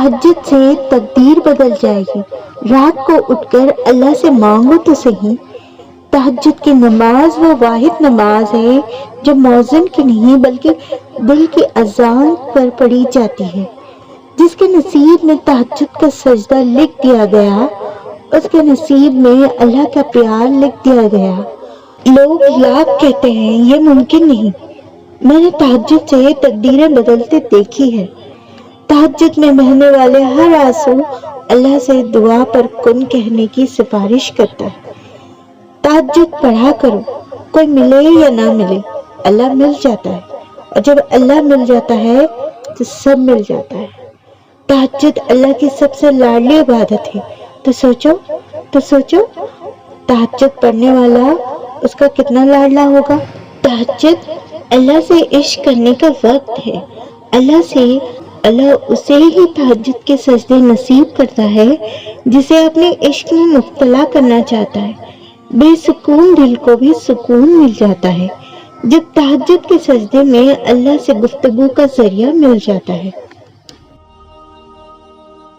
تہجد سے تقدیر بدل جائے گی۔ رات کو اٹھ کر اللہ سے مانگو تو صحیح۔ تہجد کی نماز وہ واحد نماز ہے جو مؤذن کی نہیں بلکہ دل کی اذان پر پڑھی جاتی ہے۔ جس کے نصیب میں تہجد کا سجدہ لکھ دیا گیا، اس کے نصیب میں اللہ کا پیار لکھ دیا گیا۔ لوگ لاکھ کہتے ہیں یہ ممکن نہیں، میں نے تہجد سے تقدیریں بدلتے دیکھی ہے۔ تہجد میں بہنے والے ہر آنسو اللہ سے دعا پر کن کہنے کی سفارش کرتا ہے۔ تہجد پڑھا کرو، کوئی ملے یا نہ ملے، اللہ مل جاتا ہے، اور جب اللہ مل جاتا ہے تو سب مل جاتا ہے۔ تہجد اللہ کی سب سے لاڈلی عبادت ہے، تو سوچو تہجد پڑھنے والا اس کا کتنا لاڈلا ہوگا۔ تہجد اللہ سے عشق کرنے کا وقت ہے۔ اللہ اسے ہی تہجد کے سجدے نصیب کرتا ہے جسے اپنے عشق میں مبتلا کرنا چاہتا ہے۔ بے سکون دل کو بھی سکون مل جاتا ہے جب تہجد کے سجدے میں اللہ سے گفتگو کا ذریعہ مل جاتا ہے۔